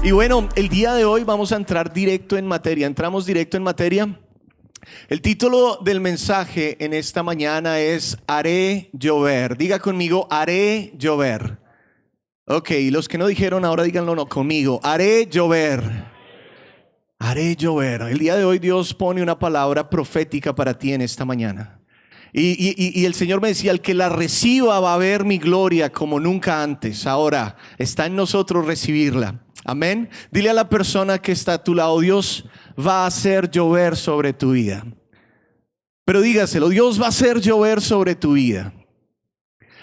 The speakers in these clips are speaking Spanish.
Y bueno, el día de hoy vamos a entrar directo en materia. Entramos directo en materia. El título del mensaje en esta mañana es Haré llover. Diga conmigo, haré llover. Ok, los que no dijeron ahora díganlo no conmigo. Haré llover. Haré llover. El día de hoy Dios pone una palabra profética para ti en esta mañana. Y el Señor me decía, el que la reciba va a ver mi gloria como nunca antes. Ahora está en nosotros recibirla. Amén. Dile a la persona que está a tu lado, Dios va a hacer llover sobre tu vida. Pero dígaselo, Dios va a hacer llover sobre tu vida.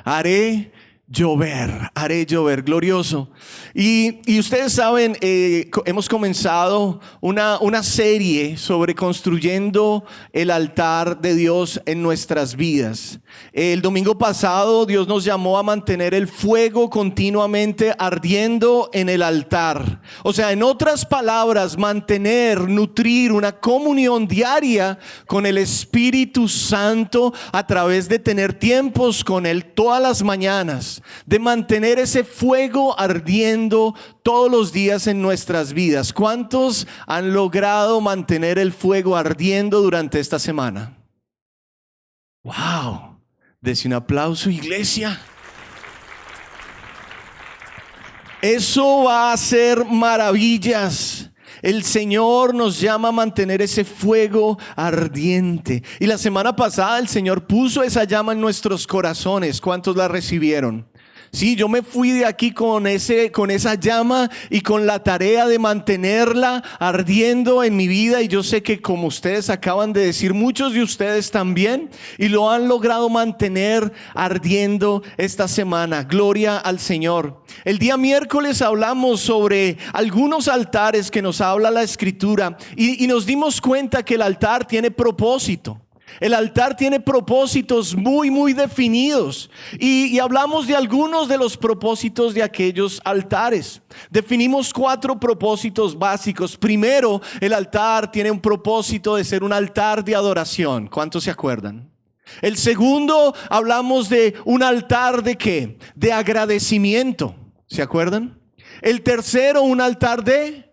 Haré llover, glorioso. Y ustedes saben, hemos comenzado una serie sobre construyendo el altar de Dios en nuestras vidas. El domingo pasado Dios nos llamó a mantener el fuego continuamente ardiendo en el altar. O sea, en otras palabras, nutrir una comunión diaria con el Espíritu Santo a través de tener tiempos con Él todas las mañanas, de mantener ese fuego ardiendo todos los días en nuestras vidas. ¿Cuántos han logrado mantener el fuego ardiendo durante esta semana? ¡Wow! Dese un aplauso, iglesia. Eso va a hacer maravillas. El Señor nos llama a mantener ese fuego ardiente. Y la semana pasada el Señor puso esa llama en nuestros corazones. ¿Cuántos la recibieron? Sí, yo me fui de aquí con esa llama y con la tarea de mantenerla ardiendo en mi vida. Y yo sé que, como ustedes acaban de decir, muchos de ustedes también, y lo han logrado mantener ardiendo esta semana. Gloria al Señor. El día miércoles hablamos sobre algunos altares que nos habla la Escritura y nos dimos cuenta que el altar tiene propósito. El altar tiene propósitos muy definidos y hablamos de algunos de los propósitos de aquellos altares. Definimos 4 propósitos básicos. Primero, el altar tiene un propósito de ser un altar de adoración. ¿Cuántos se acuerdan? El segundo, hablamos de un altar ¿de qué? De agradecimiento. ¿Se acuerdan? El tercero, un altar de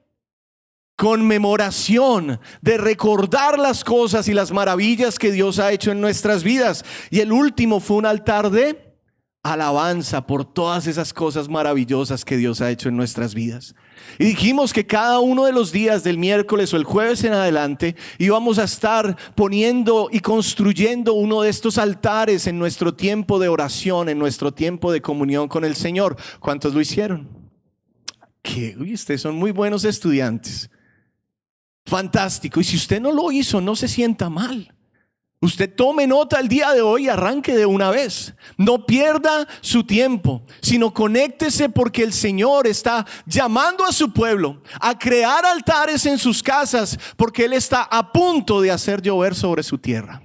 conmemoración, de recordar las cosas y las maravillas que Dios ha hecho en nuestras vidas. Y el último fue un altar de alabanza por todas esas cosas maravillosas que Dios ha hecho en nuestras vidas. Y dijimos que cada uno de los días del miércoles o el jueves en adelante íbamos a estar poniendo y construyendo uno de estos altares en nuestro tiempo de oración, en nuestro tiempo de comunión con el Señor. ¿Cuántos lo hicieron? Ustedes son muy buenos estudiantes. Fantástico. Y si usted no lo hizo, no se sienta mal. Usted tome nota el día de hoy y arranque de una vez. No pierda su tiempo, sino conéctese, porque el Señor está llamando a su pueblo a crear altares en sus casas, porque Él está a punto de hacer llover sobre su tierra.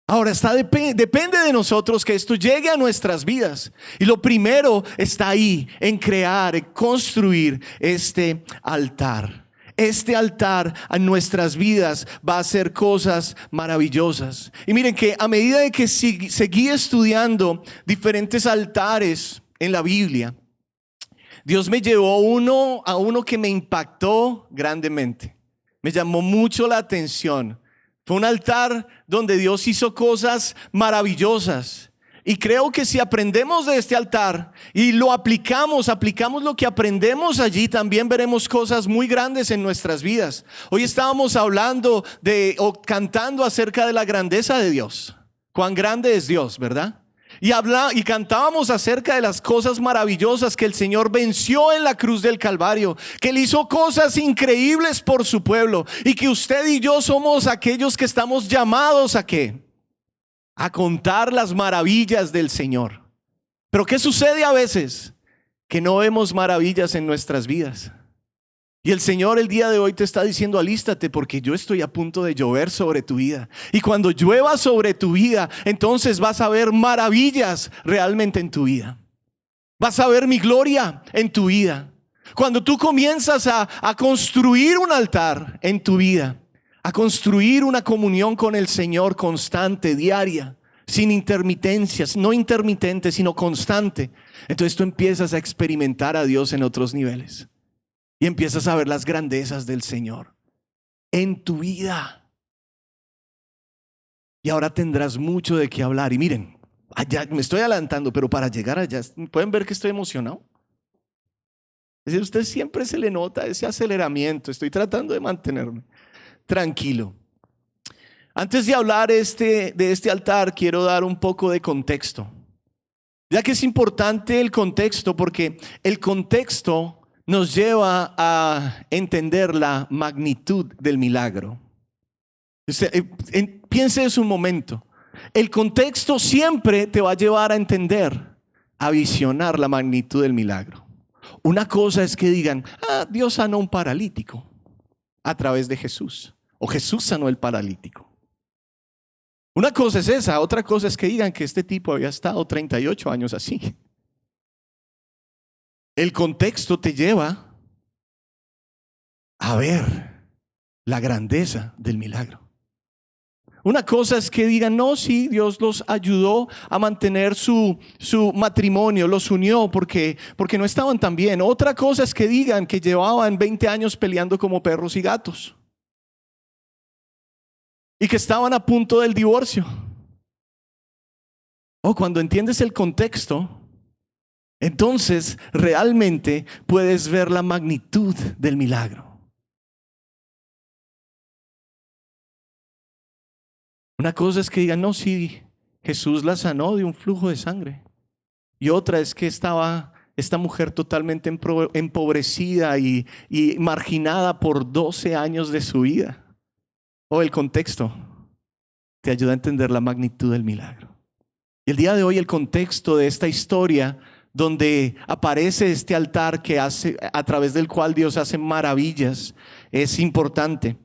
Ahora depende de nosotros que esto llegue a nuestras vidas. Y lo primero está ahí, en crear, en construir este altar. Este altar a nuestras vidas va a hacer cosas maravillosas. Y miren que a medida de que seguí estudiando diferentes altares en la Biblia, Dios me llevó a uno que me impactó grandemente. Me llamó mucho la atención. Fue un altar donde Dios hizo cosas maravillosas. Y creo que si aprendemos de este altar y lo aplicamos lo que aprendemos allí, también veremos cosas muy grandes en nuestras vidas. Hoy estábamos hablando cantando acerca de la grandeza de Dios. Cuán grande es Dios, ¿verdad? Y cantábamos acerca de las cosas maravillosas que el Señor venció en la cruz del Calvario, que Él hizo cosas increíbles por su pueblo, y que usted y yo somos aquellos que estamos llamados ¿a qué? A contar las maravillas del Señor. Pero ¿qué sucede a veces? Que no vemos maravillas en nuestras vidas. Y el Señor el día de hoy te está diciendo: alístate, porque yo estoy a punto de llover sobre tu vida. Y cuando llueva sobre tu vida, entonces vas a ver maravillas realmente en tu vida. Vas a ver mi gloria en tu vida. Cuando tú comienzas a construir un altar en tu vida, a construir una comunión con el Señor constante, diaria, sin intermitencias, no intermitente, sino constante, entonces tú empiezas a experimentar a Dios en otros niveles. y empiezas a ver las grandezas del Señor en tu vida. Y ahora tendrás mucho de qué hablar. Y miren, allá me estoy adelantando, pero para llegar allá, ¿pueden ver que estoy emocionado? Es decir, usted siempre se le nota ese aceleramiento. Estoy tratando de mantenerme tranquilo. Antes de hablar de este altar, quiero dar un poco de contexto. Ya que es importante el contexto, porque el contexto nos lleva a entender la magnitud del milagro. Piense eso un momento. El contexto siempre te va a llevar a entender, a visionar la magnitud del milagro. Una cosa es que digan, Dios sanó a un paralítico a través de Jesús, o Jesús sanó al paralítico. Una cosa es esa, otra cosa es que digan que este tipo había estado 38 años así. El contexto te lleva a ver la grandeza del milagro. Una cosa es que digan, no, sí, Dios los ayudó a mantener su matrimonio, los unió porque no estaban tan bien. Otra cosa es que digan que llevaban 20 años peleando como perros y gatos y que estaban a punto del divorcio. Cuando entiendes el contexto, entonces realmente puedes ver la magnitud del milagro. Una cosa es que digan, no, sí, Jesús la sanó de un flujo de sangre. Y otra es que estaba esta mujer totalmente empobrecida y marginada por 12 años de su vida. El contexto te ayuda a entender la magnitud del milagro. Y el día de hoy el contexto de esta historia donde aparece este altar a través del cual Dios hace maravillas es importante.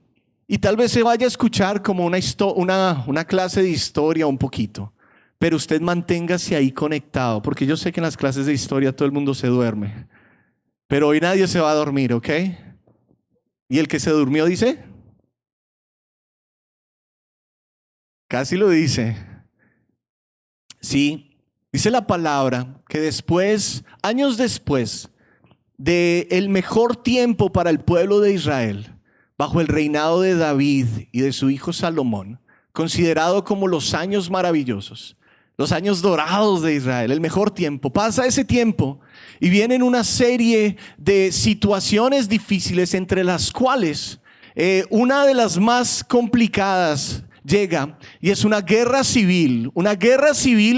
Y tal vez se vaya a escuchar como una clase de historia un poquito, pero usted manténgase ahí conectado, porque yo sé que en las clases de historia todo el mundo se duerme, pero hoy nadie se va a dormir, ¿ok? ¿Y el que se durmió dice? Casi lo dice. Sí, dice la palabra que años después del mejor tiempo para el pueblo de Israel, bajo el reinado de David y de su hijo Salomón, considerado como los años maravillosos, los años dorados de Israel, el mejor tiempo. Pasa ese tiempo y vienen una serie de situaciones difíciles, entre las cuales una de las más complicadas llega, y es una guerra civil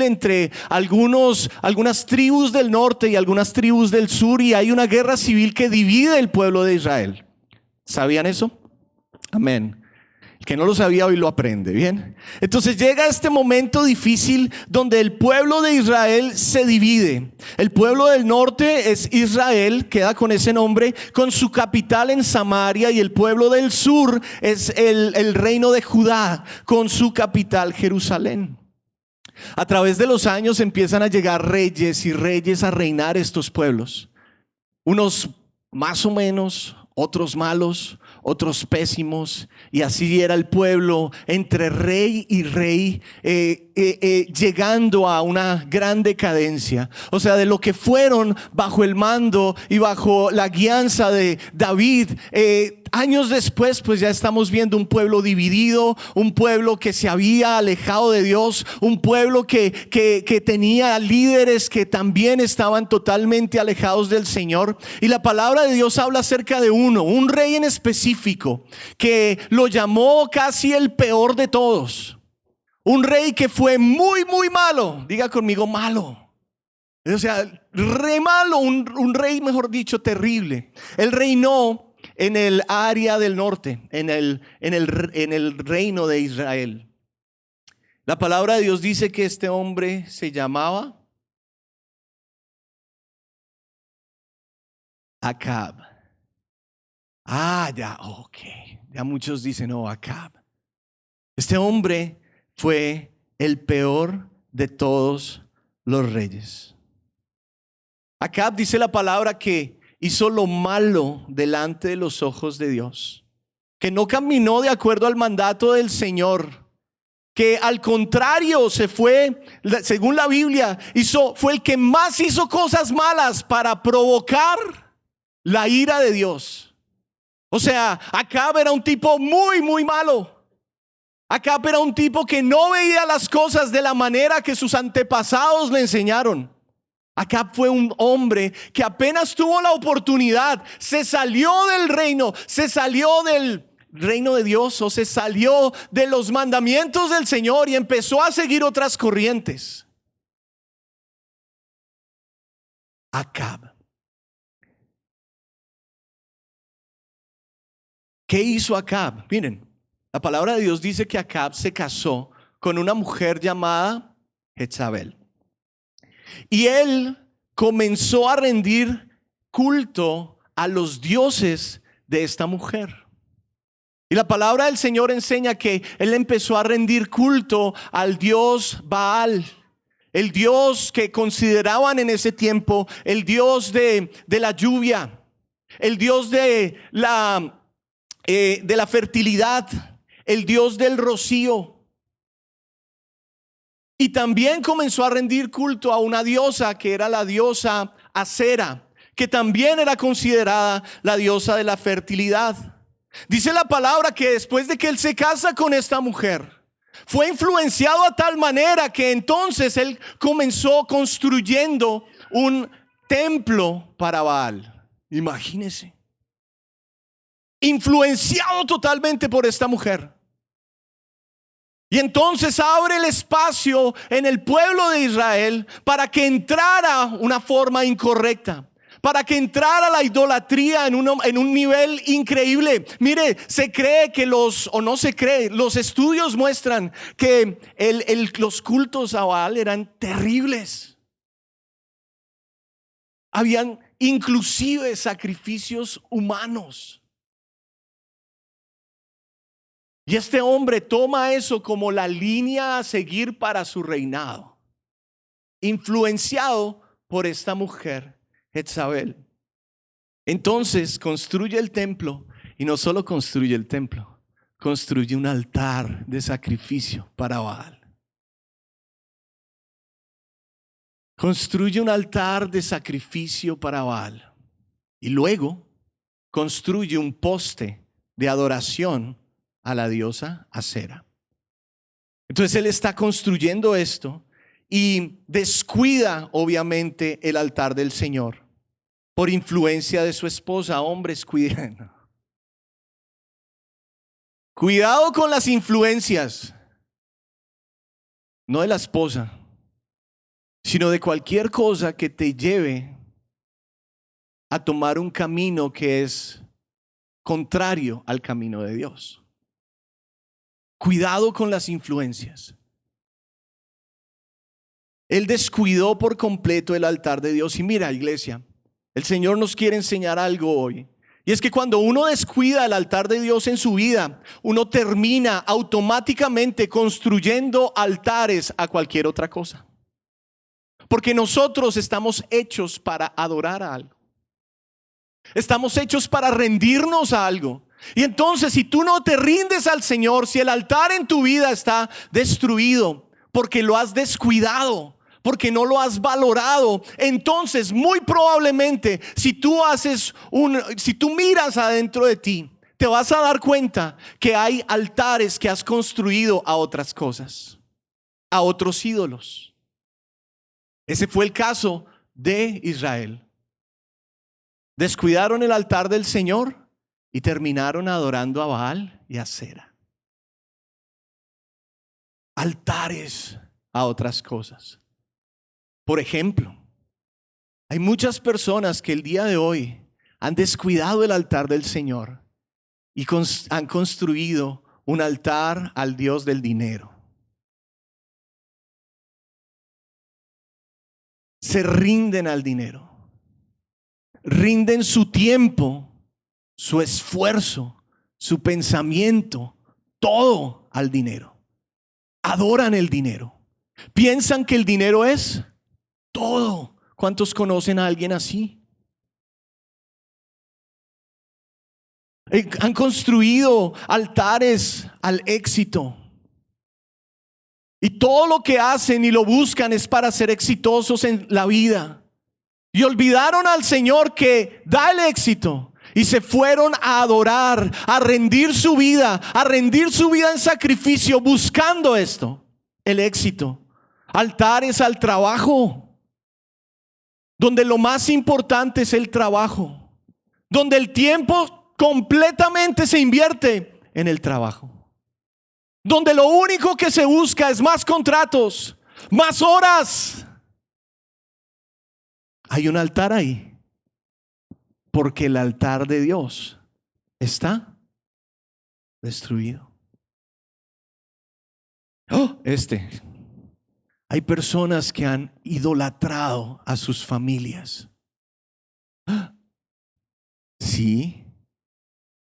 entre algunas tribus del norte y algunas tribus del sur, y hay una guerra civil que divide el pueblo de Israel. ¿Sabían eso? Amén. El que no lo sabía hoy lo aprende, ¿bien? Entonces llega este momento difícil donde el pueblo de Israel se divide. El pueblo del norte es Israel, queda con ese nombre, con su capital en Samaria, y el pueblo del sur es el reino de Judá, con su capital Jerusalén. A través de los años empiezan a llegar reyes y reyes a reinar estos pueblos. Unos más o menos, otros malos, otros pésimos, y así era el pueblo entre rey y rey, llegando a una gran decadencia. O sea, de lo que fueron bajo el mando y bajo la guianza de David, años después, pues ya estamos viendo un pueblo dividido, un pueblo que se había alejado de Dios, un pueblo que tenía líderes que también estaban totalmente alejados del Señor. Y la palabra de Dios habla acerca de un rey en específico, que lo llamó casi el peor de todos. Un rey que fue muy, muy malo. Diga conmigo, malo. O sea, re malo, un rey, mejor dicho, terrible. Él reinó en el área del norte, en el reino de Israel. La palabra de Dios dice que este hombre se llamaba Acab. Ya, ok. Ya muchos dicen, Acab. Este hombre fue el peor de todos los reyes. Acab, dice la palabra, que hizo lo malo delante de los ojos de Dios, que no caminó de acuerdo al mandato del Señor, que al contrario se fue, según la Biblia, fue el que más hizo cosas malas para provocar la ira de Dios. O sea, Acab era un tipo muy, muy malo. Acab era un tipo que no veía las cosas de la manera que sus antepasados le enseñaron. Acab fue un hombre que apenas tuvo la oportunidad, se salió del reino, se salió del reino de Dios, o se salió de los mandamientos del Señor y empezó a seguir otras corrientes. Acab. ¿Qué hizo Acab? Miren, la palabra de Dios dice que Acab se casó con una mujer llamada Jezabel. Y él comenzó a rendir culto a los dioses de esta mujer. Y la palabra del Señor enseña que él empezó a rendir culto al dios Baal, el dios que consideraban en ese tiempo el dios de la lluvia, el dios de la fertilidad, el dios del rocío. Y también comenzó a rendir culto a una diosa que era la diosa Acera, que también era considerada la diosa de la fertilidad. Dice la palabra que después de que él se casa con esta mujer, fue influenciado a tal manera que entonces él comenzó construyendo un templo para Baal. Imagínense. Influenciado totalmente por esta mujer. Y entonces abre el espacio en el pueblo de Israel para que entrara una forma incorrecta, para que entrara la idolatría en un nivel increíble. Mire, se cree que los estudios muestran que los cultos a Baal eran terribles. Habían inclusive sacrificios humanos. Y este hombre toma eso como la línea a seguir para su reinado, influenciado por esta mujer, Jezabel. Entonces construye el templo, y no solo construye el templo, construye un altar de sacrificio para Baal. Construye un altar de sacrificio para Baal. Y luego construye un poste de adoración a la diosa Acera. Entonces él está construyendo esto y descuida obviamente el altar del Señor por influencia de su esposa. Hombres, cuiden. Cuidado con las influencias, no de la esposa, sino de cualquier cosa que te lleve a tomar un camino que es contrario al camino de Dios. Cuidado con las influencias. Él descuidó por completo el altar de Dios. Y mira, iglesia, el Señor nos quiere enseñar algo hoy. Y es que cuando uno descuida el altar de Dios en su vida, uno termina automáticamente construyendo altares a cualquier otra cosa. Porque nosotros estamos hechos para adorar a algo. Estamos hechos para rendirnos a algo. Y entonces, si tú no te rindes al Señor, si el altar en tu vida está destruido porque lo has descuidado, porque no lo has valorado, entonces muy probablemente si tú miras adentro de ti, te vas a dar cuenta que hay altares que has construido a otras cosas, a otros ídolos. Ese fue el caso de Israel. Descuidaron el altar del Señor y terminaron adorando a Baal y a Acera. Altares a otras cosas. Por ejemplo, hay muchas personas que el día de hoy han descuidado el altar del Señor y han construido un altar al Dios del dinero. Se rinden al dinero. Rinden su tiempo, su esfuerzo, su pensamiento, todo al dinero. Adoran el dinero. Piensan que el dinero es todo. ¿Cuántos conocen a alguien así? Han construido altares al éxito. Y todo lo que hacen y lo buscan es para ser exitosos en la vida. y olvidaron al Señor que da el éxito y se fueron a adorar, a rendir su vida en sacrificio buscando esto, el éxito. Altares al trabajo, donde lo más importante es el trabajo, donde el tiempo completamente se invierte en el trabajo, donde lo único que se busca es más contratos, más horas. Hay un altar ahí, porque el altar de Dios está destruido. Hay personas que han idolatrado a sus familias. Sí,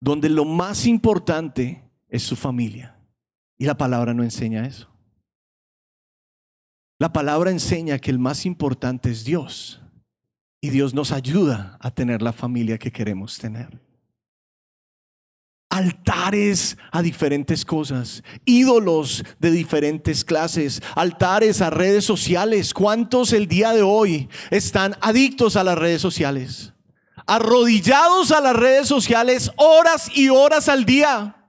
donde lo más importante es su familia. Y la palabra no enseña eso. La palabra enseña que el más importante es Dios. Y Dios nos ayuda a tener la familia que queremos tener. Altares a diferentes cosas, ídolos de diferentes clases, altares a redes sociales. ¿Cuántos el día de hoy están adictos a las redes sociales? Arrodillados a las redes sociales horas y horas al día,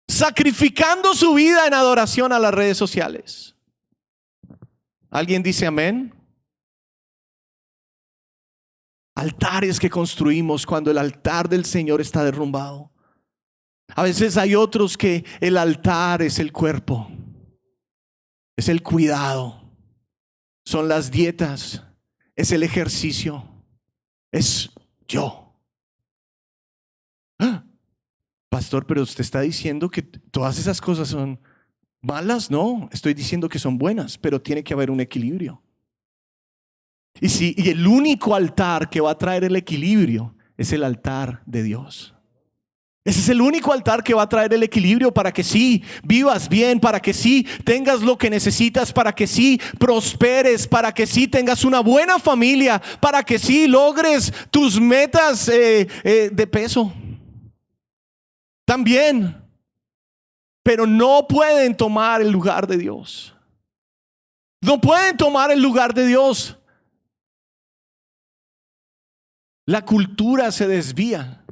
sacrificando su vida en adoración a las redes sociales. ¿Alguien dice amén? Altares que construimos cuando el altar del Señor está derrumbado. A veces hay otros que el altar es el cuerpo, es el cuidado, son las dietas, es el ejercicio, es yo. Pastor, pero usted está diciendo que todas esas cosas son malas. No, estoy diciendo que son buenas, pero tiene que haber un equilibrio. Y el único altar que va a traer el equilibrio es el altar de Dios. Ese es el único altar que va a traer el equilibrio para que sí vivas bien, para que sí tengas lo que necesitas, para que sí prosperes, para que sí tengas una buena familia, para que sí logres tus metas de peso. También, pero no pueden tomar el lugar de Dios. No pueden tomar el lugar de Dios. La cultura se desvía.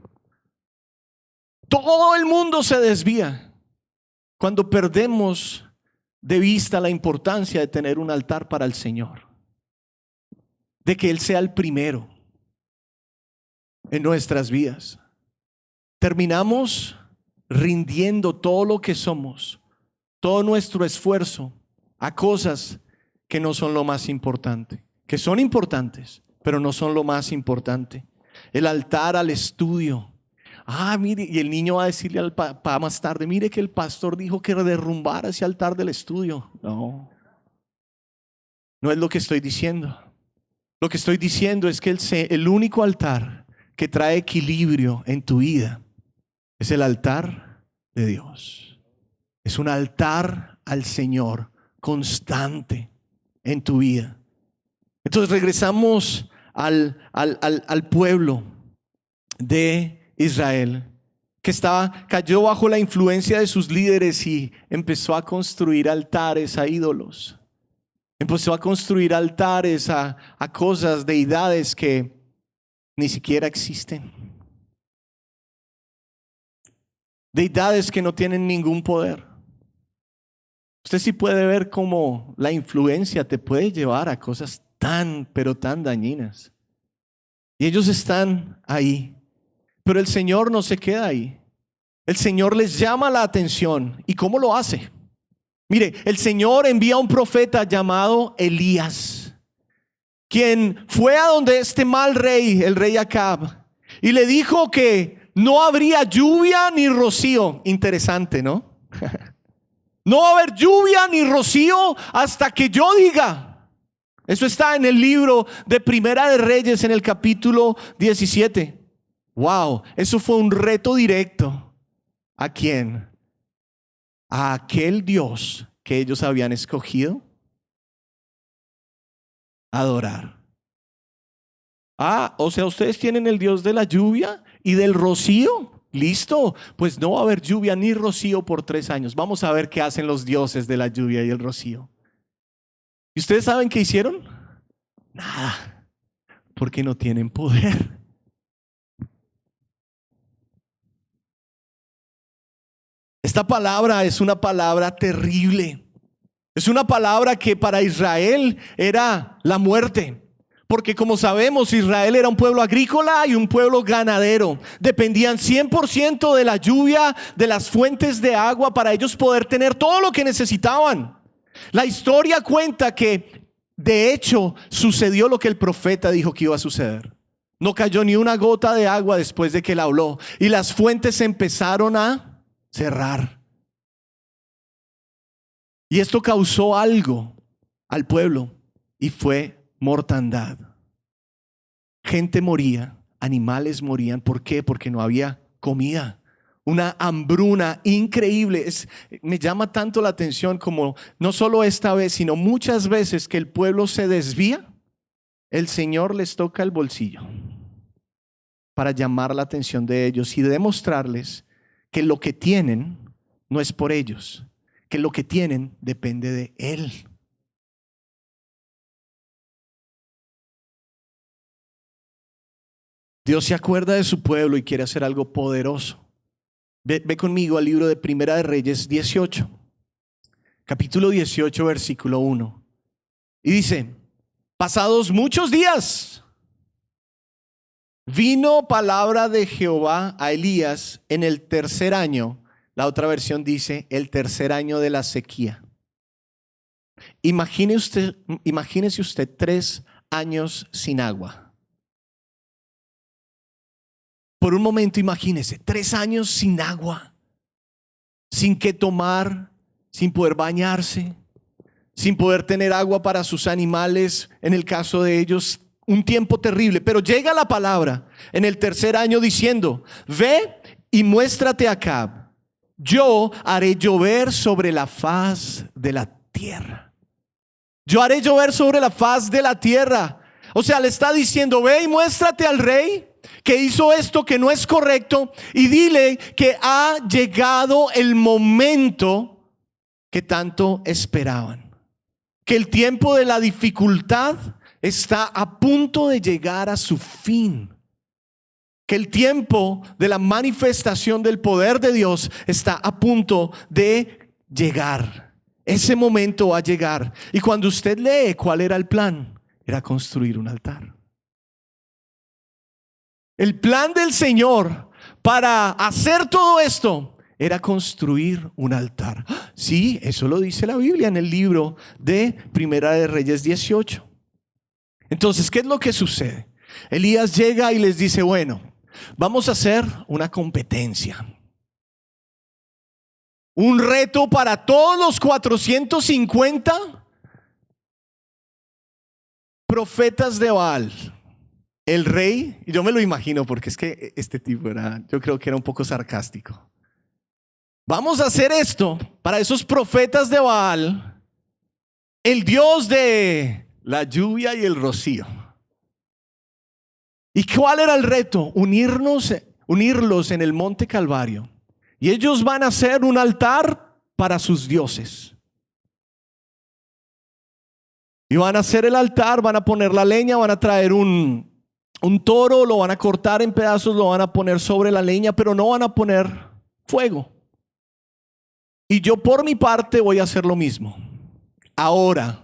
Todo el mundo se desvía cuando perdemos de vista la importancia de tener un altar para el Señor, de que Él sea el primero en nuestras vidas. Terminamos rindiendo todo lo que somos, todo nuestro esfuerzo a cosas que no son lo más importante, que son importantes, pero no son lo más importante. El altar al estudio. Mire, y el niño va a decirle al papá más tarde, mire que el pastor dijo que derrumbara ese altar del estudio. No es lo que estoy diciendo. Lo que estoy diciendo es que el único altar que trae equilibrio en tu vida es el altar de Dios. Es un altar al Señor constante en tu vida. Entonces regresamos al pueblo de Israel, que cayó bajo la influencia de sus líderes y empezó a construir altares a ídolos. Empezó a construir altares a cosas, deidades que ni siquiera existen. Deidades que no tienen ningún poder. Usted sí puede ver cómo la influencia te puede llevar a cosas pero tan dañinas. Y ellos están ahí. Pero el Señor no se queda ahí. El Señor les llama la atención. ¿Y cómo lo hace? Mire, el Señor envía a un profeta llamado Elías, quien fue a donde este mal rey, el rey Acab, y le dijo que no habría lluvia ni rocío. Interesante, ¿no? No va a haber lluvia ni rocío hasta que yo diga. Eso está en el libro de Primera de Reyes, en el capítulo 17. Wow, eso fue un reto directo. ¿A quién? A aquel Dios que ellos habían escogido adorar. O sea, ustedes tienen el Dios de la lluvia y del rocío. Listo, pues no va a haber lluvia ni rocío por 3 años. Vamos a ver qué hacen los dioses de la lluvia y el rocío. ¿Y ustedes saben qué hicieron? Nada. Porque no tienen poder. Esta palabra es una palabra terrible. Es una palabra que para Israel era la muerte. Porque como sabemos, Israel era un pueblo agrícola y un pueblo ganadero. Dependían 100% de la lluvia, de las fuentes de agua para ellos poder tener todo lo que necesitaban. La historia cuenta que de hecho sucedió lo que el profeta dijo que iba a suceder. No cayó ni una gota de agua después de que él habló y las fuentes empezaron a cerrar. Y esto causó algo al pueblo y fue mortandad. Gente moría, animales morían. ¿Por qué? Porque no había comida. Una hambruna increíble. Me llama tanto la atención como no solo esta vez, sino muchas veces que el pueblo se desvía, el Señor les toca el bolsillo para llamar la atención de ellos y demostrarles que lo que tienen no es por ellos, que lo que tienen depende de Él. Dios se acuerda de su pueblo y quiere hacer algo poderoso. Ve conmigo al libro de Primera de Reyes 18, capítulo 18, versículo 1. Y dice: pasados muchos días, vino palabra de Jehová a Elías en el tercer año. La otra versión dice el tercer año de la sequía. Imagínese usted 3 años sin agua. Por un momento imagínese 3 años sin agua, sin qué tomar, sin poder bañarse, sin poder tener agua para sus animales, en el caso de ellos, un tiempo terrible. Pero llega la palabra en el tercer año diciendo: ve y muéstrate a Acab, yo haré llover sobre la faz de la tierra. Yo haré llover sobre la faz de la tierra. O sea, le está diciendo: ve y muéstrate al rey que hizo esto que no es correcto y dile que ha llegado el momento que tanto esperaban, que el tiempo de la dificultad está a punto de llegar a su fin, que el tiempo de la manifestación del poder de Dios está a punto de llegar. Ese momento va a llegar. Y cuando usted lee cuál era el plan, era construir un altar. El plan del Señor para hacer todo esto era construir un altar. Sí, eso lo dice la Biblia en el libro de Primera de Reyes 18. Entonces, ¿qué es lo que sucede? Elías llega y les dice: bueno, vamos a hacer una competencia. Un reto para todos los 450 profetas de Baal. El rey, y yo me lo imagino porque es que este tipo yo creo que era un poco sarcástico. Vamos a hacer esto para esos profetas de Baal, el Dios de la lluvia y el rocío. ¿Y cuál era el reto? Unirlos en el monte Calvario. Y ellos van a hacer un altar para sus dioses. Y van a hacer el altar, van a poner la leña, van a traer un toro, lo van a cortar en pedazos, lo van a poner sobre la leña, pero no van a poner fuego. Y yo por mi parte voy a hacer lo mismo. Ahora,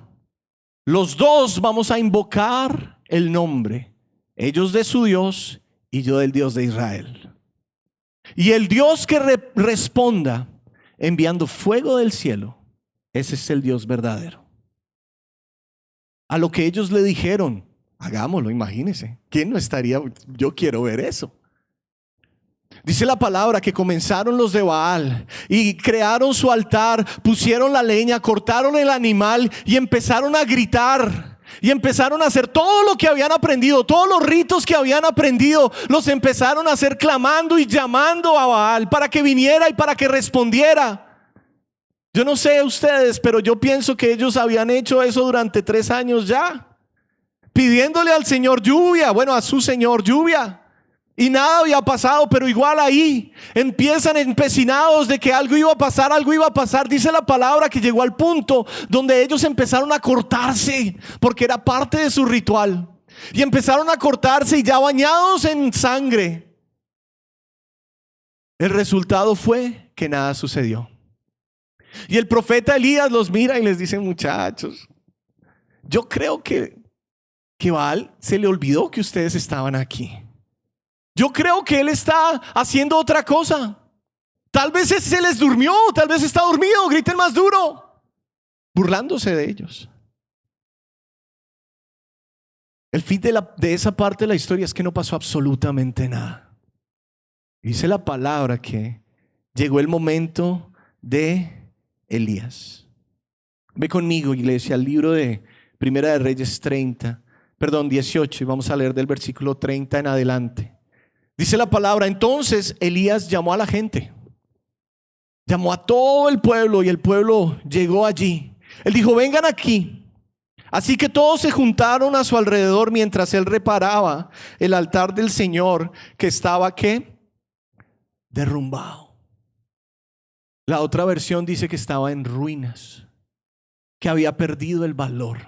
los dos vamos a invocar el nombre, ellos de su Dios y yo del Dios de Israel. Y el Dios que responda enviando fuego del cielo, ese es el Dios verdadero. A lo que ellos le dijeron: hagámoslo, imagínense. ¿Quién no estaría? Yo quiero ver eso. Dice la palabra que comenzaron los de Baal y crearon su altar, pusieron la leña, cortaron el animal y empezaron a gritar. Y empezaron a hacer todo lo que habían aprendido, todos los ritos que habían aprendido, los empezaron a hacer clamando y llamando a Baal para que viniera y para que respondiera. Yo no sé ustedes, pero yo pienso que ellos habían hecho eso durante 3 años ya, pidiéndole al Señor lluvia, a su Señor lluvia. Y nada había pasado, pero igual ahí empiezan empecinados de que algo iba a pasar, algo iba a pasar. Dice la palabra que llegó al punto donde ellos empezaron a cortarse, porque era parte de su ritual. Y empezaron a cortarse y ya bañados en sangre. El resultado fue que nada sucedió. Y el profeta Elías los mira y les dice: muchachos, yo creo que Baal se le olvidó que ustedes estaban aquí. Yo creo que él está haciendo otra cosa. Tal vez se les durmió, tal vez está dormido, griten más duro. Burlándose de ellos. El fin de esa parte de la historia es que no pasó absolutamente nada. Dice la palabra que llegó el momento de Elías. Ve conmigo, iglesia, al libro de Primera de Reyes 18, y vamos a leer del versículo 30 en adelante. Dice la palabra: entonces Elías llamó a la gente, llamó a todo el pueblo, y el pueblo llegó allí. Él dijo: vengan aquí. Así que todos se juntaron a su alrededor mientras él reparaba el altar del Señor, que estaba ¿qué? Derrumbado. La otra versión dice que estaba en ruinas, que había perdido el valor.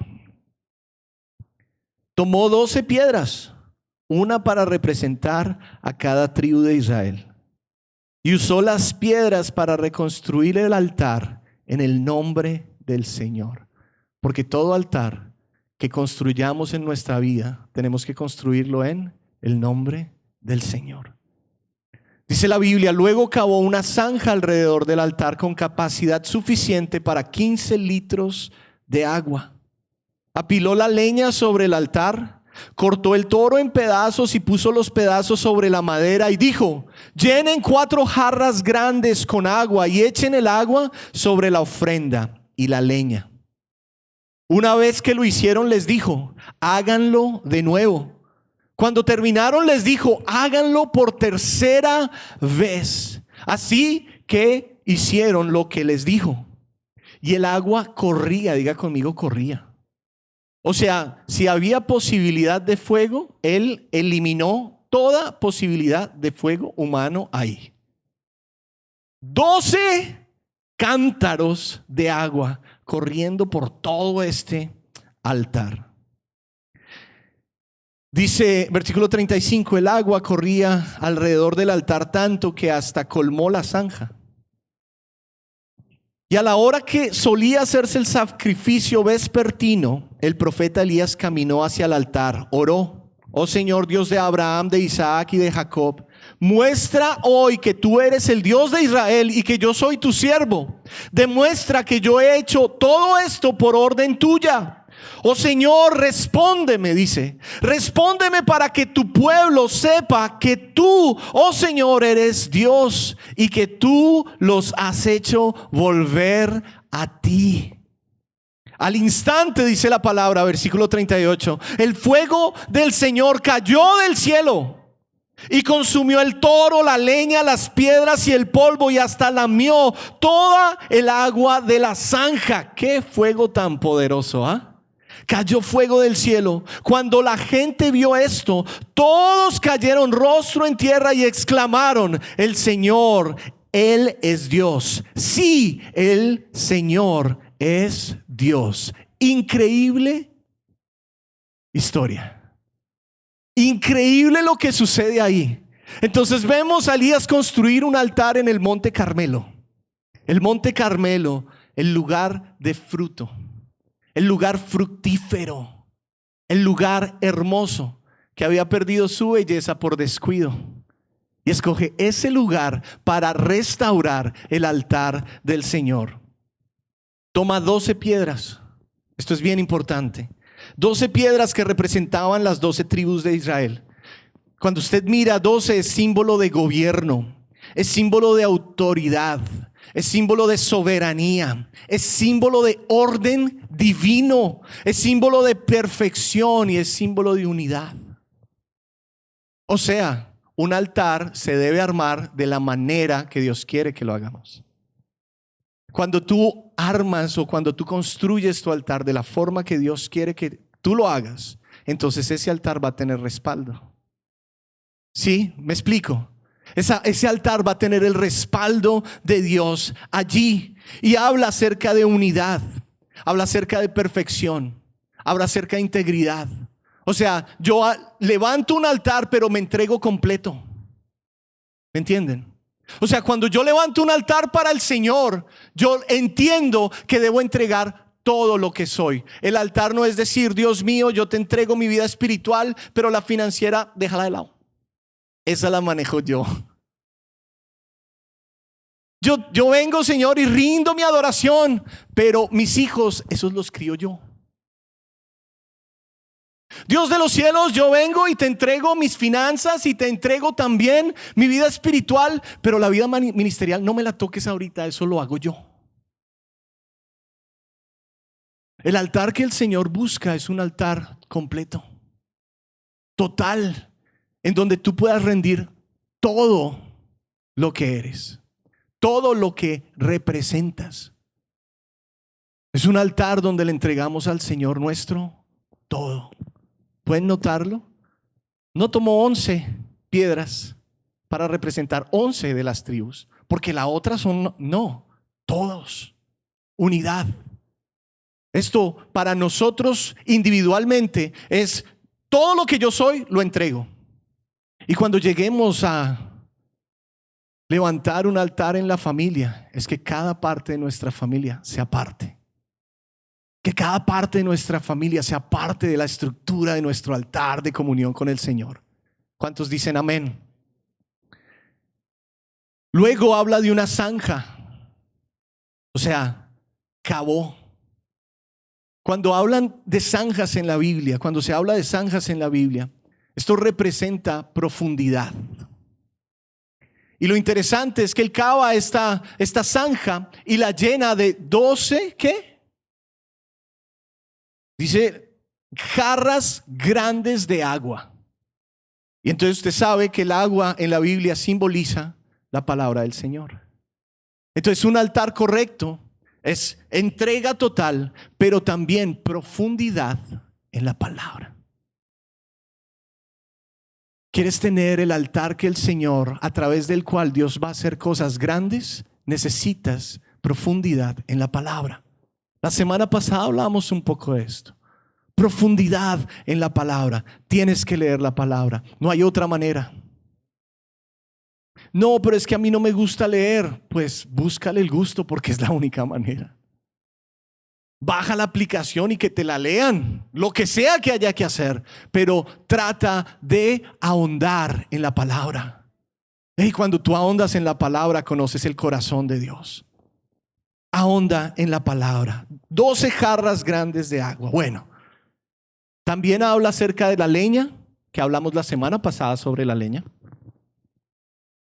Tomó 12 piedras, una para representar a cada tribu de Israel, y usó las piedras para reconstruir el altar en el nombre del Señor. Porque todo altar que construyamos en nuestra vida, tenemos que construirlo en el nombre del Señor. Dice la Biblia: luego cavó una zanja alrededor del altar con capacidad suficiente para 15 litros de agua. Apiló la leña sobre el altar, cortó el toro en pedazos y puso los pedazos sobre la madera y dijo: llenen 4 jarras grandes con agua y echen el agua sobre la ofrenda y la leña. Una vez que lo hicieron, les dijo: háganlo de nuevo. Cuando terminaron, les dijo: háganlo por tercera vez. Así que hicieron lo que les dijo. Y el agua corría, diga conmigo, corría. O sea, si había posibilidad de fuego, él eliminó toda posibilidad de fuego humano ahí. 12 cántaros de agua corriendo por todo este altar. Dice versículo 35: el agua corría alrededor del altar tanto que hasta colmó la zanja. Y a la hora que solía hacerse el sacrificio vespertino, el profeta Elías caminó hacia el altar, oró: oh Señor, Dios de Abraham, de Isaac y de Jacob, muestra hoy que tú eres el Dios de Israel y que yo soy tu siervo. Demuestra que yo he hecho todo esto por orden tuya. Oh Señor, respóndeme, dice, respóndeme para que tu pueblo sepa que tú, oh Señor, eres Dios y que tú los has hecho volver a ti. Al instante, dice la palabra, versículo 38, el fuego del Señor cayó del cielo y consumió el toro, la leña, las piedras y el polvo, y hasta lamió toda el agua de la zanja. ¡Qué fuego tan poderoso! Cayó fuego del cielo. Cuando la gente vio esto, todos cayeron rostro en tierra y exclamaron: el Señor, Él es Dios. Sí, el Señor es Dios. Increíble historia. Increíble lo que sucede ahí. Entonces vemos a Elías construir un altar en el Monte Carmelo. El Monte Carmelo, el lugar de fruto, el lugar fructífero, el lugar hermoso que había perdido su belleza por descuido. Y escoge ese lugar para restaurar el altar del Señor. Toma 12 piedras. Esto es bien importante. 12 piedras que representaban las 12 tribus de Israel. Cuando usted mira, 12 es símbolo de gobierno, es símbolo de autoridad, es símbolo de soberanía, es símbolo de orden divino, es símbolo de perfección y es símbolo de unidad. O sea, un altar se debe armar de la manera que Dios quiere que lo hagamos. Cuando tú armas o cuando tú construyes tu altar de la forma que Dios quiere que tú lo hagas, entonces ese altar va a tener respaldo. ¿Sí? ¿Me explico? Ese altar va a tener el respaldo de Dios allí. Y habla acerca de unidad, habla acerca de perfección, habla acerca de integridad. O sea, yo levanto un altar, pero me entrego completo. ¿Me entienden? O sea, cuando yo levanto un altar para el Señor, yo entiendo que debo entregar todo lo que soy. El altar no es decir, Dios mío, yo te entrego mi vida espiritual, pero la financiera, déjala de lado. Esa la manejo yo. Yo vengo, Señor, y rindo mi adoración, pero mis hijos, esos los crío yo. Dios de los cielos, yo vengo y te entrego mis finanzas y te entrego también mi vida espiritual, pero la vida ministerial no me la toques ahorita, eso lo hago yo. El altar que el Señor busca es un altar completo, total, en donde tú puedas rendir todo lo que eres, todo lo que representas. Es un altar donde le entregamos al Señor nuestro todo. ¿Pueden notarlo? No tomó 11 piedras para representar 11 de las tribus, porque la otra son, no, todos, unidad. Esto para nosotros individualmente es todo lo que yo soy, lo entrego. Y cuando lleguemos a levantar un altar en la familia, es que cada parte de nuestra familia sea parte. Que cada parte de nuestra familia sea parte de la estructura de nuestro altar de comunión con el Señor. ¿Cuántos dicen amén? Luego habla de una zanja. O sea, cavó. Cuando hablan de zanjas en la Biblia, cuando se habla de zanjas en la Biblia, esto representa profundidad. Y lo interesante es que él cava esta zanja y la llena de 12, ¿qué? Dice jarras grandes de agua. Y entonces usted sabe que el agua en la Biblia simboliza la palabra del Señor. Entonces un altar correcto es entrega total, pero también profundidad en la palabra. ¿Quieres tener el altar que el Señor, a través del cual Dios va a hacer cosas grandes? Necesitas profundidad en la palabra. La semana pasada hablamos un poco de esto. Profundidad en la palabra. Tienes que leer la palabra. No hay otra manera. No, pero es que a mí no me gusta leer. Pues búscale el gusto porque es la única manera. Baja la aplicación y que te la lean, lo que sea que haya que hacer, pero trata de ahondar en la palabra. Y cuando tú ahondas en la palabra, conoces el corazón de Dios. Ahonda en la palabra. 12 jarras grandes de agua. Bueno, también habla acerca de la leña, que hablamos la semana pasada sobre la leña,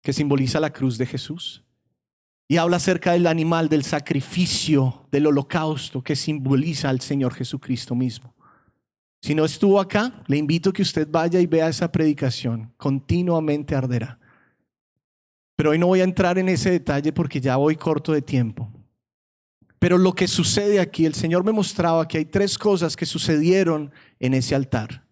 que simboliza la cruz de Jesús. Y habla acerca del animal, del sacrificio, del holocausto, que simboliza al Señor Jesucristo mismo. Si no estuvo acá, le invito a que usted vaya y vea esa predicación. Continuamente arderá. Pero hoy no voy a entrar en ese detalle porque ya voy corto de tiempo. Pero lo que sucede aquí, el Señor me mostraba que hay 3 cosas que sucedieron en ese altar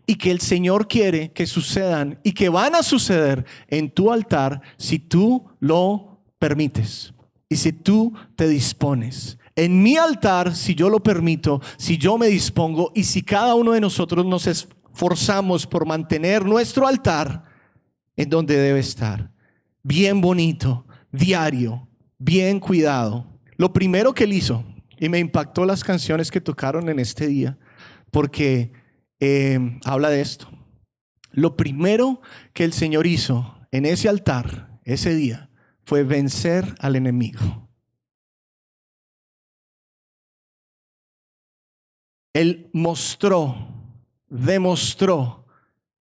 y que el Señor quiere que sucedan y que van a suceder en tu altar si tú lo permites y si tú te dispones. En mi altar, si yo lo permito, si yo me dispongo y si cada uno de nosotros nos esforzamos por mantener nuestro altar en donde debe estar, bien bonito, diario, bien cuidado. Lo primero que él hizo, y me impactó las canciones que tocaron en este día, porque habla de esto. Lo primero que el Señor hizo en ese altar, ese día, fue vencer al enemigo. Él demostró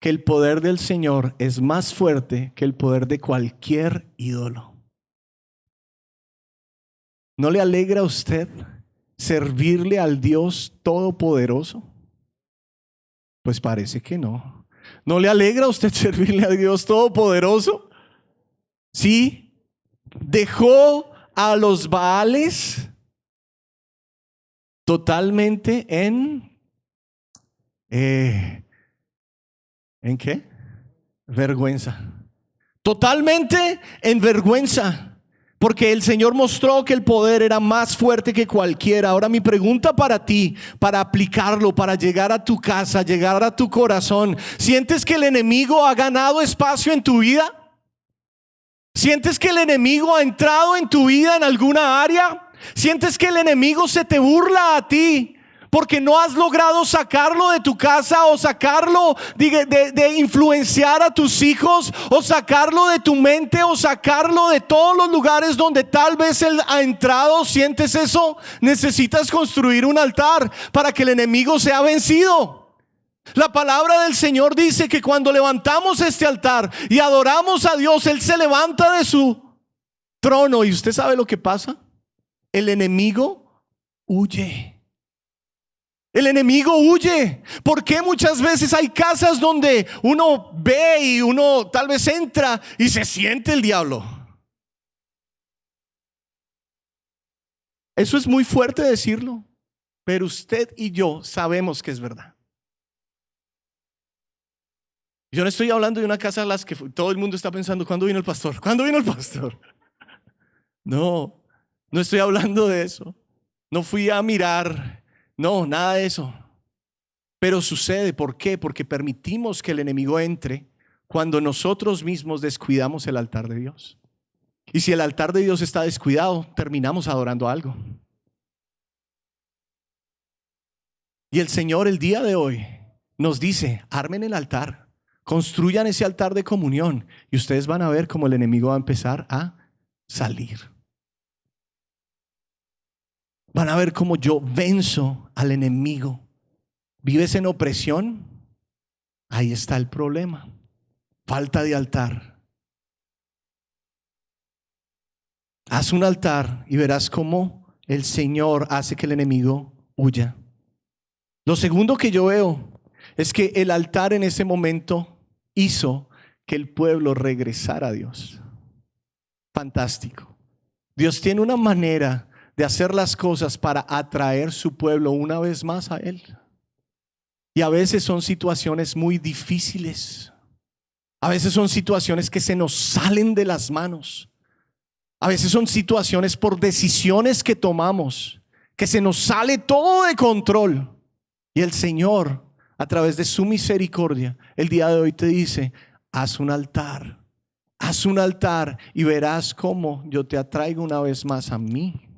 que el poder del Señor es más fuerte que el poder de cualquier ídolo. ¿No le alegra a usted servirle al Dios Todopoderoso? Pues parece que no. ¿No le alegra a usted servirle a Dios Todopoderoso? Sí, dejó a los Baales totalmente ¿en qué? Vergüenza. Totalmente en vergüenza. Porque el Señor mostró que el poder era más fuerte que cualquiera. Ahora mi pregunta para ti, para aplicarlo, para llegar a tu casa, llegar a tu corazón: ¿sientes que el enemigo ha ganado espacio en tu vida? ¿Sientes que el enemigo ha entrado en tu vida en alguna área? ¿Sientes que el enemigo se te burla a ti porque no has logrado sacarlo de tu casa, o sacarlo de influenciar a tus hijos, o sacarlo de tu mente, o sacarlo de todos los lugares donde tal vez él ha entrado? ¿Sientes eso? Necesitas construir un altar para que el enemigo sea vencido. La palabra del Señor dice que cuando levantamos este altar y adoramos a Dios, Él se levanta de su trono. ¿Y usted sabe lo que pasa? El enemigo huye. El enemigo huye. ¿Por qué muchas veces hay casas donde uno ve y uno tal vez entra y se siente el diablo? Eso es muy fuerte decirlo, pero usted y yo sabemos que es verdad. Yo no estoy hablando de una casa en las que todo el mundo está pensando: ¿cuándo vino el pastor? ¿Cuándo vino el pastor? No, no estoy hablando de eso. No fui a mirar. No, nada de eso. Pero sucede. ¿Por qué? Porque permitimos que el enemigo entre cuando nosotros mismos descuidamos el altar de Dios. Y si el altar de Dios está descuidado, terminamos adorando algo. Y el Señor el día de hoy nos dice: armen el altar, construyan ese altar de comunión, y ustedes van a ver cómo el enemigo va a empezar a salir. Van a ver cómo yo venzo al enemigo. ¿Vives en opresión? Ahí está el problema. Falta de altar. Haz un altar y verás cómo el Señor hace que el enemigo huya. Lo segundo que yo veo es que el altar en ese momento hizo que el pueblo regresara a Dios. Fantástico. Dios tiene una manera de hacer las cosas para atraer su pueblo una vez más a Él. Y a veces son situaciones muy difíciles. A veces son situaciones que se nos salen de las manos. A veces son situaciones por decisiones que tomamos, que se nos sale todo de control. Y el Señor, a través de su misericordia, el día de hoy te dice: haz un altar. Haz un altar y verás cómo yo te atraigo una vez más a mí.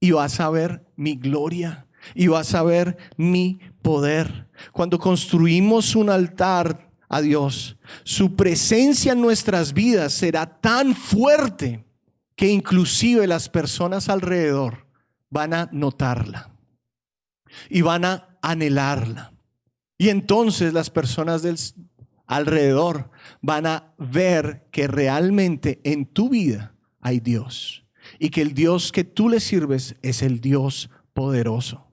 Y vas a ver mi gloria, y vas a ver mi poder. Cuando construimos un altar a Dios, su presencia en nuestras vidas será tan fuerte que inclusive las personas alrededor van a notarla y van a anhelarla. Y entonces las personas del alrededor van a ver que realmente en tu vida hay Dios, y que el Dios que tú le sirves es el Dios poderoso.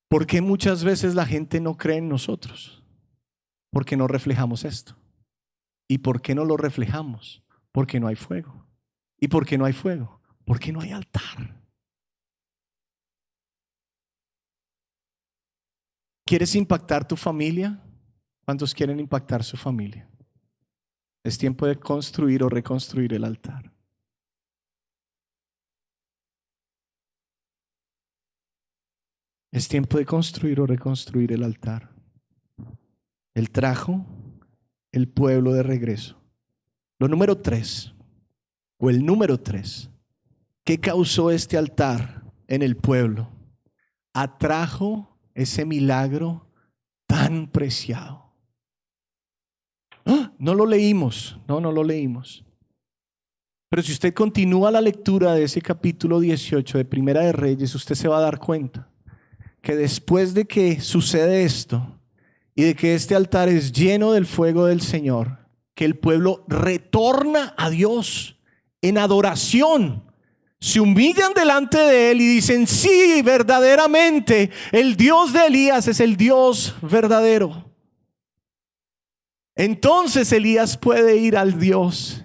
¿Por qué muchas veces la gente no cree en nosotros? Porque no reflejamos esto. ¿Y por qué no lo reflejamos? Porque no hay fuego. ¿Y por qué no hay fuego? Porque no hay altar. ¿Quieres impactar tu familia? ¿Cuántos quieren impactar su familia? Es tiempo de construir o reconstruir el altar. Es tiempo de construir o reconstruir el altar. Él trajo el pueblo de regreso. El número 3, ¿qué causó este altar en el pueblo? Atrajo ese milagro tan preciado. No lo leímos, no lo leímos. Pero si usted continúa la lectura de ese capítulo 18 de Primera de Reyes, usted se va a dar cuenta que después de que sucede esto y de que este altar es lleno del fuego del Señor, que el pueblo retorna a Dios en adoración, se humillan delante de Él y dicen: sí, verdaderamente el Dios de Elías es el Dios verdadero. Entonces Elías puede ir al Dios.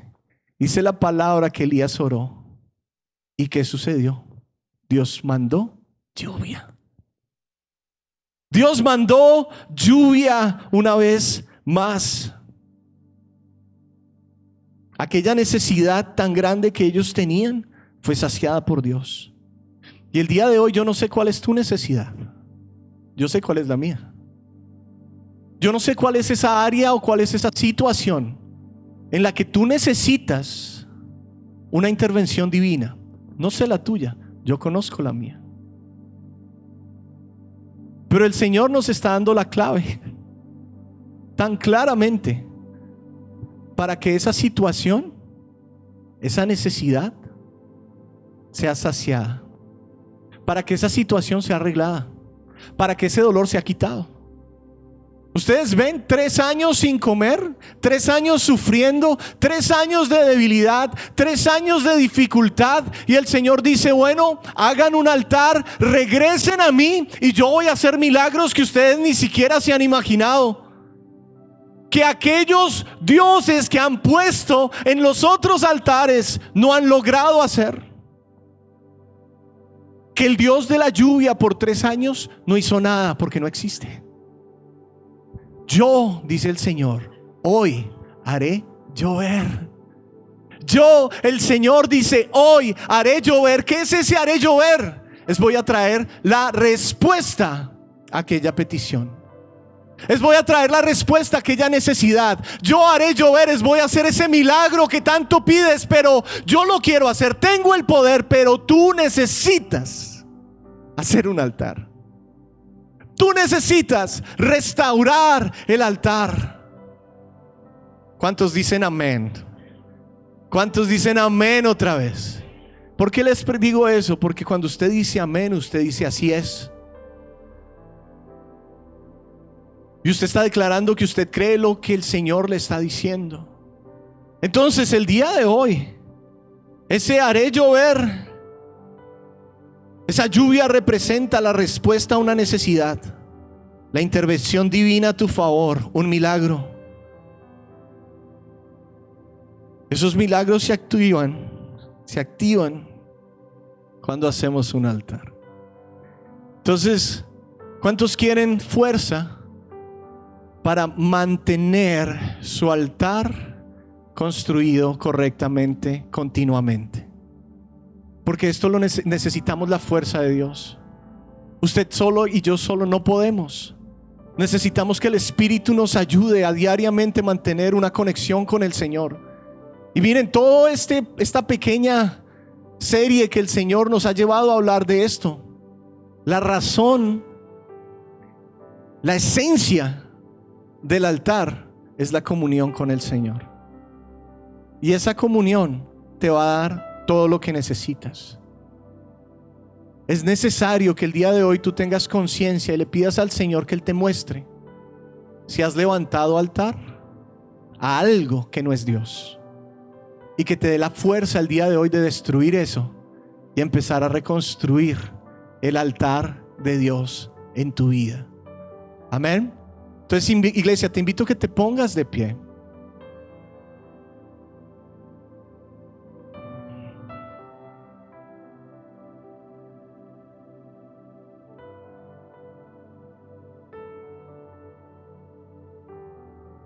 Dice la palabra que Elías oró. ¿Y qué sucedió? Dios mandó lluvia. Dios mandó lluvia una vez más. aquella necesidad tan grande que ellos tenían fue saciada por Dios. Y el día de hoy yo no sé cuál es tu necesidad. Yo sé cuál es la mía. Yo no sé cuál es esa área o cuál es esa situación en la que tú necesitas una intervención divina. No sé la tuya, yo conozco la mía. Pero el Señor nos está dando la clave tan claramente para que esa situación, esa necesidad sea saciada, para que esa situación sea arreglada, para que ese dolor sea quitado. Ustedes ven 3 años sin comer, 3 años sufriendo, 3 años de debilidad, 3 años de dificultad, y el Señor dice: bueno, hagan un altar, regresen a mí y yo voy a hacer milagros que ustedes ni siquiera se han imaginado, que aquellos dioses que han puesto en los otros altares no han logrado hacer. Que el Dios de la lluvia por 3 años no hizo nada porque no existe. Yo, dice el Señor, hoy haré llover. Yo, el Señor dice, hoy haré llover. ¿Qué es ese haré llover? Voy a traer la respuesta a aquella petición. Voy a traer la respuesta a aquella necesidad. Yo haré llover, voy a hacer ese milagro que tanto pides, pero yo lo quiero hacer. Tengo el poder, pero tú necesitas hacer un altar. Tú necesitas restaurar el altar. ¿Cuántos dicen amén? ¿Cuántos dicen amén otra vez? ¿Por qué les digo eso? Porque cuando usted dice amén, usted dice así es. Y usted está declarando que usted cree lo que el Señor le está diciendo. Entonces el día de hoy, ese haré llover, esa lluvia representa la respuesta a una necesidad, la intervención divina a tu favor, un milagro. Esos milagros se activan cuando hacemos un altar. Entonces, ¿cuántos quieren fuerza para mantener su altar construido correctamente, continuamente? Porque esto lo necesitamos, la fuerza de Dios. Usted solo y yo solo no podemos. Necesitamos que el Espíritu nos ayude a diariamente mantener una conexión con el Señor. Y miren, toda esta pequeña serie que el Señor nos ha llevado a hablar de esto, la razón, la esencia del altar es la comunión con el Señor. Y esa comunión te va a dar todo lo que necesitas. Es necesario que el día de hoy tú tengas conciencia y le pidas al Señor que Él te muestre si has levantado altar a algo que no es Dios, y que te dé la fuerza el día de hoy de destruir eso y empezar a reconstruir el altar de Dios en tu vida. Amén. Entonces, iglesia, te invito a que te pongas de pie.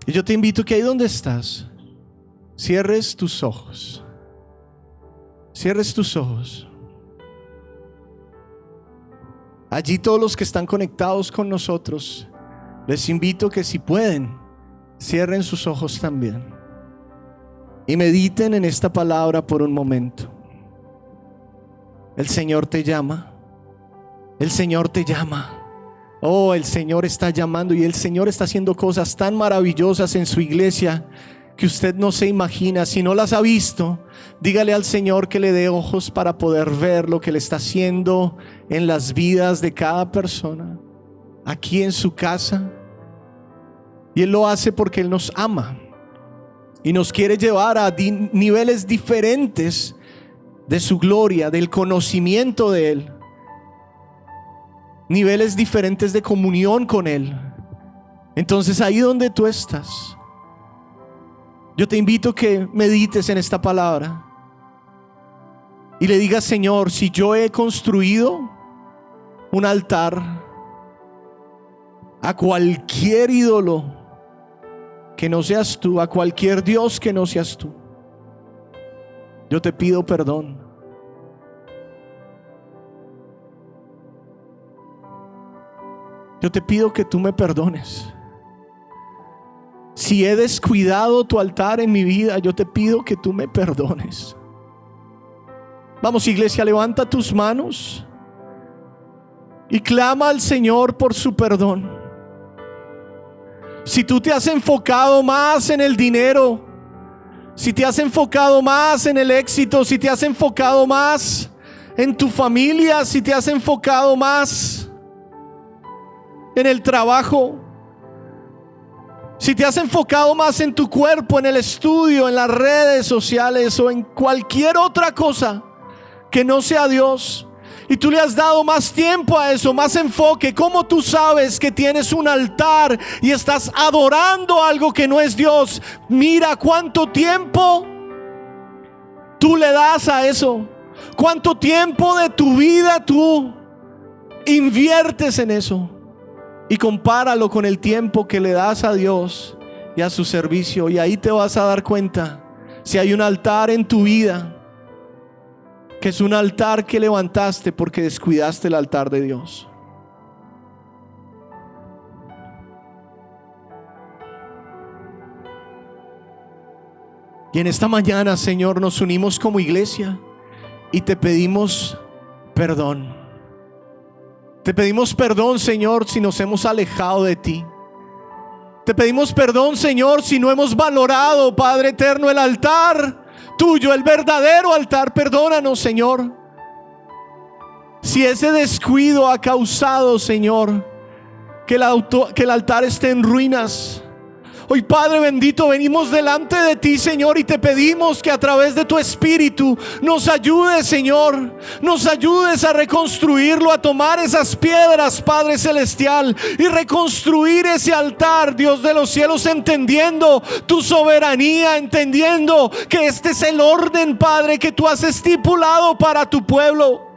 Y yo te invito que ahí donde estás, cierres tus ojos. Cierres tus ojos. Allí todos los que están conectados con nosotros, les invito que si pueden, cierren sus ojos también. Y mediten en esta palabra por un momento. El Señor te llama. El Señor te llama. Oh, el Señor está llamando y el Señor está haciendo cosas tan maravillosas en su iglesia que usted no se imagina. Si no las ha visto, dígale al Señor que le dé ojos para poder ver lo que le está haciendo en las vidas de cada persona, aquí en su casa. Y Él lo hace porque Él nos ama y nos quiere llevar a niveles diferentes de su gloria, del conocimiento de Él. Niveles diferentes de comunión con Él. Entonces ahí donde tú estás, yo te invito a que medites en esta palabra y le digas: Señor, si yo he construido un altar a cualquier ídolo que no seas tú, a cualquier Dios que no seas tú, Yo te pido perdón. Yo te pido que tú me perdones. Si he descuidado tu altar en mi vida, yo te pido que tú me perdones. Vamos, iglesia, levanta tus manos y clama al Señor por su perdón. Si tú te has enfocado más en el dinero, si te has enfocado más en el éxito, si te has enfocado más en tu familia, si te has enfocado más en el trabajo, si te has enfocado más en tu cuerpo, en el estudio, en las redes sociales o en cualquier otra cosa que no sea Dios, y tú le has dado más tiempo a eso, más enfoque, ¿cómo tú sabes que tienes un altar y estás adorando algo que no es Dios? Mira cuánto tiempo tú le das a eso, cuánto tiempo de tu vida tú inviertes en eso, y compáralo con el tiempo que le das a Dios y a su servicio, y ahí te vas a dar cuenta si hay un altar en tu vida que es un altar que levantaste porque descuidaste el altar de Dios. Y en esta mañana, Señor, nos unimos como iglesia y te pedimos perdón. Te pedimos perdón, Señor, si nos hemos alejado de ti. Te pedimos perdón, Señor, si no hemos valorado, Padre eterno, el altar tuyo, el verdadero altar. Perdónanos, Señor, si ese descuido ha causado, Señor, que el altar esté en ruinas. Hoy, Padre bendito, venimos delante de ti, Señor, y te pedimos que a través de tu Espíritu nos ayudes, Señor, nos ayudes a reconstruirlo, a tomar esas piedras, Padre celestial, y reconstruir ese altar, Dios de los cielos, entendiendo tu soberanía, entendiendo que este es el orden, Padre, que tú has estipulado para tu pueblo.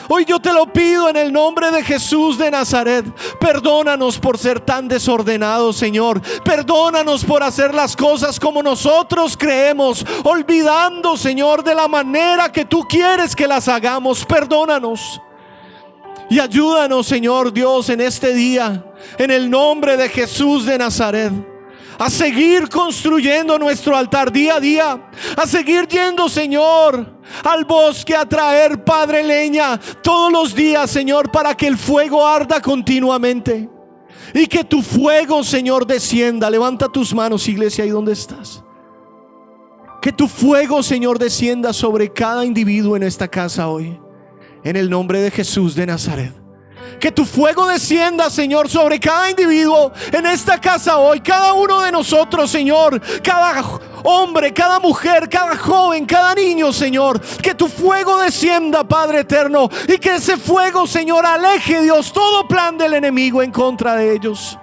Hoy yo te lo pido en el nombre de Jesús de Nazaret. Perdónanos por ser tan desordenados, Señor. Perdónanos por hacer las cosas como nosotros creemos, olvidando, Señor, de la manera que tú quieres que las hagamos. Perdónanos y ayúdanos, Señor Dios, en este día, en el nombre de Jesús de Nazaret, a seguir construyendo nuestro altar día a día, a seguir yendo, Señor, al bosque a traer, Padre, leña todos los días, Señor, para que el fuego arda continuamente y que tu fuego, Señor, descienda. Levanta tus manos, iglesia, ahí donde estás. Que tu fuego, Señor, descienda sobre cada individuo en esta casa hoy, en el nombre de Jesús de Nazaret. Que tu fuego descienda, Señor, sobre cada individuo en esta casa hoy. Cada uno de nosotros, Señor. Cada hombre, cada mujer, cada joven, cada niño, Señor. Que tu fuego descienda, Padre eterno. Y que ese fuego, Señor, aleje, Dios, todo plan del enemigo en contra de ellos.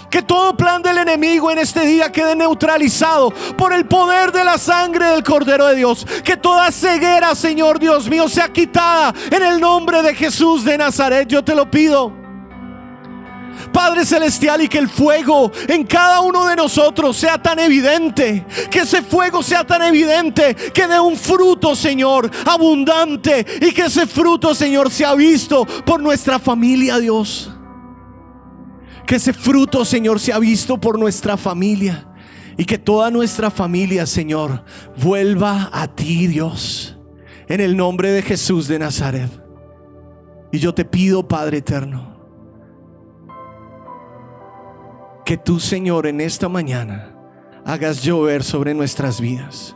Que todo plan del enemigo en este día quede neutralizado por el poder de la sangre del Cordero de Dios. Que toda ceguera, Señor Dios mío, sea quitada en el nombre de Jesús de Nazaret. Yo te lo pido, Padre celestial, y que el fuego en cada uno de nosotros sea tan evidente, que ese fuego sea tan evidente, que dé un fruto, Señor, abundante, y que ese fruto, Señor, sea visto por nuestra familia, Dios. Que ese fruto, Señor, sea visto por nuestra familia, y que toda nuestra familia, Señor, vuelva a ti, Dios, en el nombre de Jesús de Nazaret. Y yo te pido, Padre eterno, que tú, Señor, en esta mañana hagas llover sobre nuestras vidas.